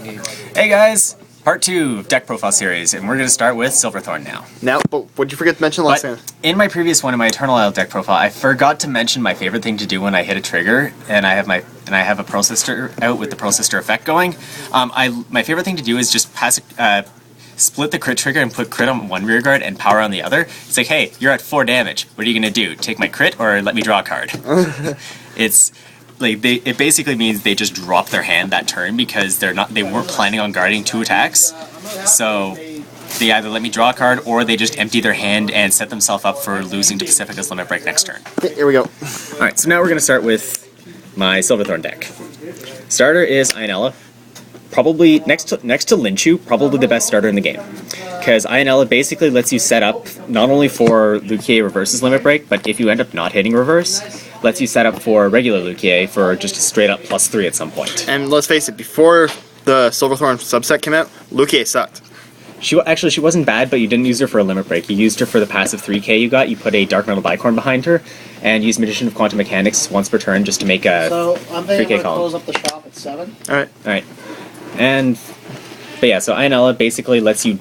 Hey guys, part 2 deck profile series, and we're going to start with Thorn now. Now, but what did you forget to mention last time? In my previous one, in my Eternal Isle deck profile, I forgot to mention my favorite thing to do when I hit a trigger, and I have a Pearl Sister out with the Pearl Sister effect going. My favorite thing to do is just split the crit trigger and put crit on one rearguard and power on the other. It's like, hey, you're at 4 damage. What are you going to do? Take my crit or let me draw a card? It's like it basically means they just drop their hand that turn because they weren't planning on guarding 2 attacks. So they either let me draw a card or they just empty their hand and set themselves up for losing to Pacifica's Limit Break next turn. Okay, here we go. Alright, so now we're going to start with my Thorn deck. Starter is Ionella. Probably next to Linchu, probably the best starter in the game. Because Ionella basically lets you set up not only for Luquier Reverse's Limit Break, but if you end up not hitting Reverse, lets you set up for regular Luquier for just a straight up +3 at some point. And let's face it, before the Thorn subset came out, Luquier sucked. She wasn't bad, but you didn't use her for a Limit Break. You used her for the passive 3k you got. You put a Dark Metal Bicorn behind her, and used Magician of Quantum Mechanics once per turn just to make a 3k column. So I'm thinking to close up the shop at 7. Alright. But yeah, so Ionella basically lets you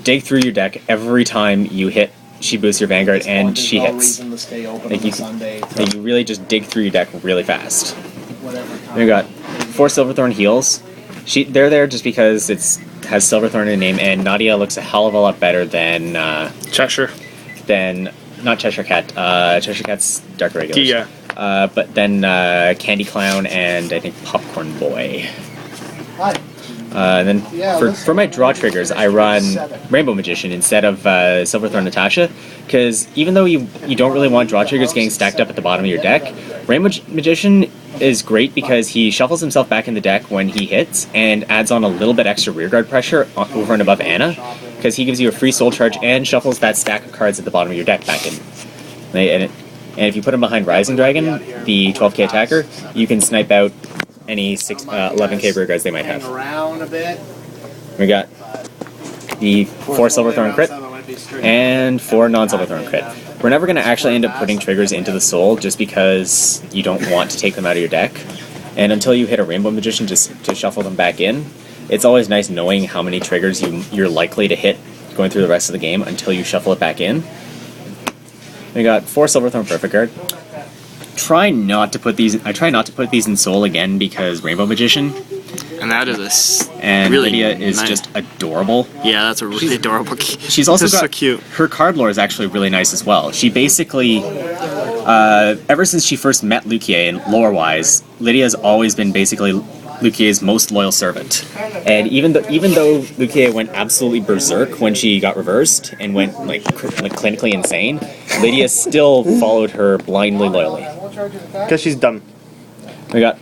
dig through your deck every time you hit. She boosts your Vanguard and she hits. Like you really just dig through your deck really fast. Then we got 4 Silverthorn heals. They're there just because it has Silverthorn in the name, and Nadia looks a hell of a lot better than Cheshire. Not Cheshire Cat. Cheshire Cat's Dark Regulars. Yeah. But then Candy Clown and I think Popcorn Boy. Hi. Then for my draw triggers, I run Rainbow Magician instead of Silverthorn Natasha, because even though you don't really want draw triggers getting stacked up at the bottom of your deck, Rainbow Magician is great because he shuffles himself back in the deck when he hits and adds on a little bit extra rearguard pressure over and above Anna, because he gives you a free soul charge and shuffles that stack of cards at the bottom of your deck back in. And if you put him behind Rising Dragon, the 12k attacker, you can snipe out any 11k rearguards they might have. We got the 4 Silverthorn crit and 4 non-Silverthorn crit. We're never going to actually end up putting triggers into the soul just because you don't want to take them out of your deck. And until you hit a Rainbow Magician just to shuffle them back in, it's always nice knowing how many triggers you're likely to hit going through the rest of the game until you shuffle it back in. We got 4 Silverthorn Perfect Guard. I try not to put these in Soul again because Rainbow Magician. And that is really Lydia is just adorable. Yeah, that's a really adorable key. She's also got, so cute. Her card lore is actually really nice as well. She basically, ever since she first met Luquier, and lore-wise, Lydia's always been basically Lucier's most loyal servant. And even though Luquier went absolutely berserk when she got reversed and went like clinically insane, Lydia still followed her blindly loyally. Because she's dumb. We got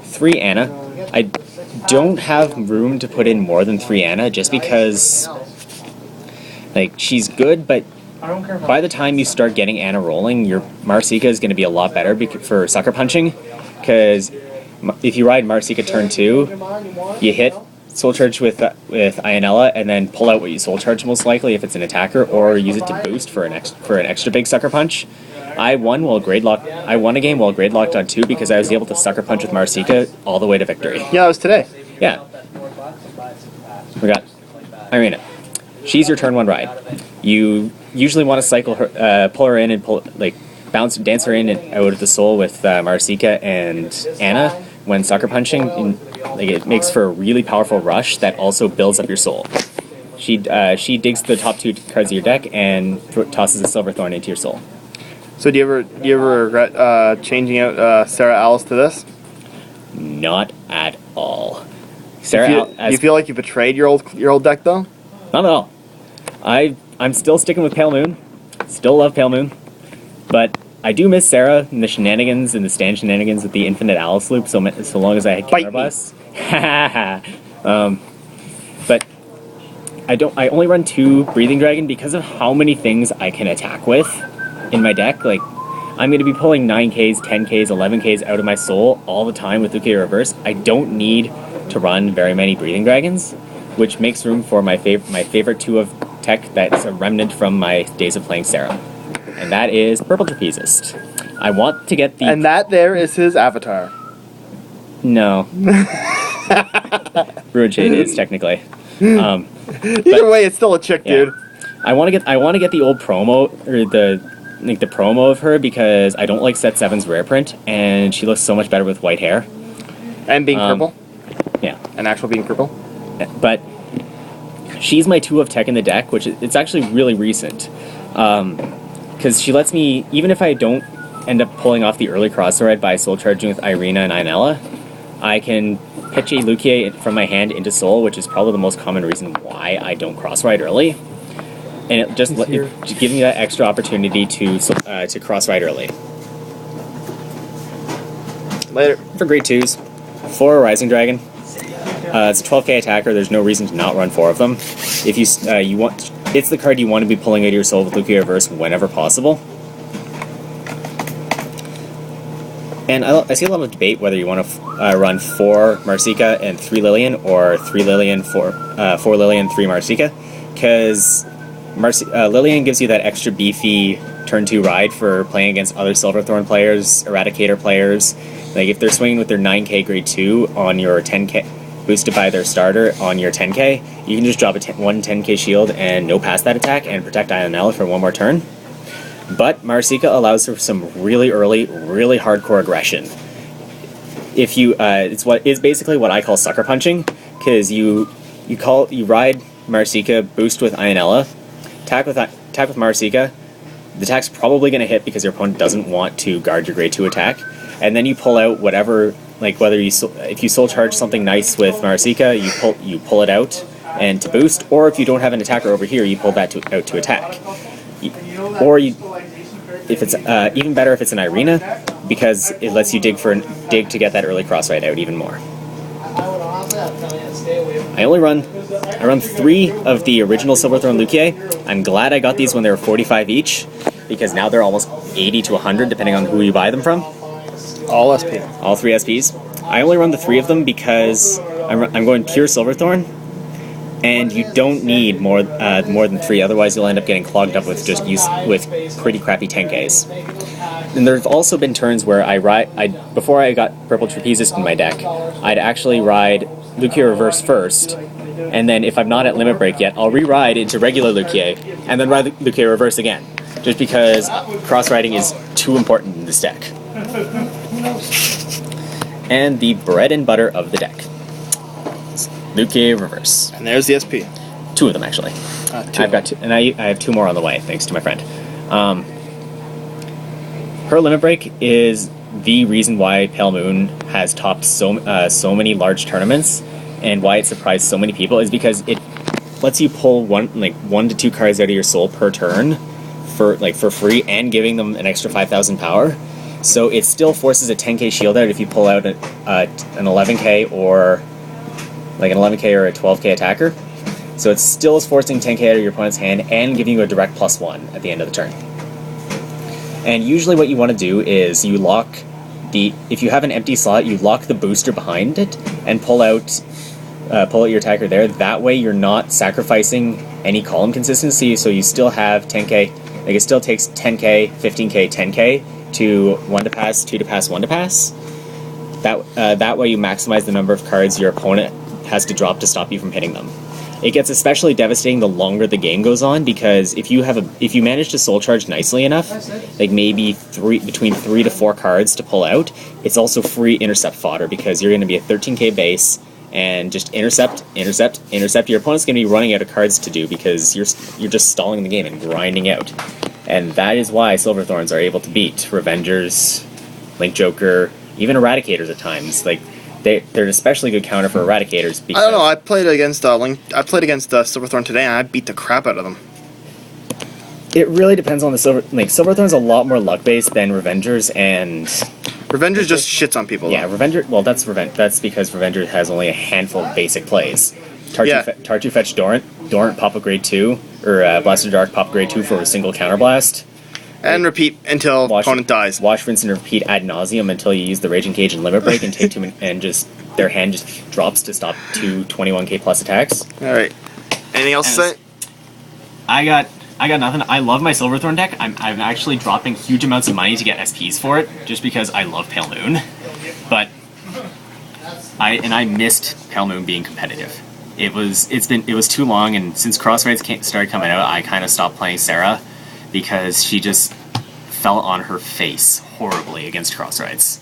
3 Anna. I don't have room to put in more than 3 Anna just because she's good, but by the time you start getting Anna rolling, your Marcika is going to be a lot better for sucker punching, because if you ride Marcika turn 2, you hit Soul Charge with Ionella and then pull out what you Soul Charge most likely if it's an attacker, or use it to boost for an extra big sucker punch. I won a game while grade locked on 2 because I was able to sucker punch with Marcika all the way to victory. Yeah, it was today. Yeah. We got Irina. She's your turn 1 ride. You usually want to cycle her, pull her in and dance her in and out of the soul with Marcika and Anna when sucker punching. It makes for a really powerful rush that also builds up your soul. She digs the top 2 cards of your deck and tosses a Silverthorn into your soul. So do you ever regret changing out Sarah Alice to this? Not at all. You feel like you betrayed your old deck though? Not at all. I'm still sticking with Pale Moon. Still love Pale Moon. But I do miss Sarah and the shenanigans and the stand shenanigans with the infinite Alice loop so long as I had Counterblast. But I only run 2 Breathing Dragon because of how many things I can attack with in my deck. I'm going to be pulling 9Ks, 10Ks, 11Ks out of my soul all the time with Luquier Reverse. I don't need to run very many Breathing Dragons, which makes room for my favorite 2 of tech that's a remnant from my days of playing Sarah. And that is Purple Trapezist. I want to get the... And that there is his avatar. No. Ruined Shade is technically. Either way, it's still a chick, Yeah. dude. I want to get the old promo or the promo of her because I don't like Set 7's rare print, and she looks so much better with white hair. And being purple. Yeah, And actual being purple. but she's my 2 of tech in the deck, which it's actually really recent. Because she lets me, even if I don't end up pulling off the early cross-ride by soul charging with Irina and Inella, I can pitch a Lukie from my hand into soul, which is probably the most common reason why I don't cross-ride early. And it just gives me that extra opportunity to cross-ride early. Later. For grade 2s, 4 Rising Dragon. It's a 12k attacker. There's no reason to not run 4 of them. If you want, it's the card you want to be pulling out of your soul with Lukia Reverse whenever possible. And I see a lot of debate whether you want to run 4 Marsica and 3 Lillian, or 3 Lillian, 4 Lillian, 3 Marsica, because Lillian gives you that extra beefy turn 2 ride for playing against other Silverthorn players, Eradicator players. Like if they're swinging with their 9k grade 2 on your 10k, boosted by their starter on your 10k, you can just drop one 10k shield and no pass that attack and protect Ionella for 1 more turn. But Marsica allows for some really early, really hardcore aggression. If you, it's basically what I call sucker punching, because you ride Marsica, boost with Ionella, attack with Marsica. The attack's probably going to hit because your opponent doesn't want to guard your grade 2 attack, and then you pull out whatever, like whether if you soul charge something nice with Marsica, you pull it out and to boost, or if you don't have an attacker over here, you pull that out to attack. If it's even better if it's an Irina, because it lets you dig to get that early cross ride out even more. I run 3 of the original Silverthorn Lukie. I'm glad I got these when they were 45 each, because now they're almost 80 to 100 depending on who you buy them from. All SP. All 3 SPs. I only run the 3 of them because I'm going pure Silverthorn, and you don't need more than 3. Otherwise, you'll end up getting clogged up with with pretty crappy 10Ks. And there's also been turns where before I got Purple Trapezist in my deck, I'd actually ride Lukia Reverse first, and then if I'm not at Limit Break yet, I'll re-ride into regular Lukia, and then ride Lukia Reverse again, just because cross-riding is too important in this deck. And the bread and butter of the deck. Lukia Reverse. And there's the SP. 2 of them, actually. 2. I've got 2, and I have 2 more on the way, thanks to my friend. Her Limit Break is the reason why Pale Moon has topped so many large tournaments, and why it surprised so many people, is because it lets you pull 1 to 2 cards out of your soul per turn for free, and giving them an extra 5,000 power. So it still forces a 10k shield out if you pull out an 11k or an 11k or a 12k attacker. So it still is forcing 10k out of your opponent's hand and giving you a direct +1 at the end of the turn. And usually what you want to do is you lock if you have an empty slot, you lock the booster behind it and pull out your attacker there. That way you're not sacrificing any column consistency, so you still have 10k. It still takes 10k, 15k, 10k to 1 to pass, 2 to pass, 1 to pass. That way you maximize the number of cards your opponent has to drop to stop you from hitting them. It gets especially devastating the longer the game goes on, because if you manage to soul charge nicely enough, like maybe between 3 to 4 cards to pull out, it's also free intercept fodder, because you're going to be at 13k base and just intercept. Your opponent's going to be running out of cards to do because you're just stalling the game and grinding out. And that is why Silverthorns are able to beat Revengers, Link Joker, even Eradicators at times. Like they're an especially good counter for Eradicators. Because I don't know. I played against Link. I played against Silverthorn today, and I beat the crap out of them. It really depends on the Silverthorn's a lot more luck based than Revengers, and Revengers just shits on people. Yeah, Revenger. Well, that's because Revenger has only a handful of basic plays. Tartu fetch Dorant pop a grade 2, or Blaster Dark pop grade 2 for a single counterblast. And repeat until opponent dies. Watch, rinse, and repeat ad nauseum until you use the Raging Cage and Limit Break and take 2 and just their hand just drops to stop 2 21k plus attacks. Alright. Anything else to say? I got nothing. I love my Silverthorn deck. I'm actually dropping huge amounts of money to get SPs for it, just because I love Pale Moon. But I missed Pale Moon being competitive. It was too long, and since Crossrides started coming out, I kind of stopped playing Sarah because she just fell on her face horribly against Crossrides.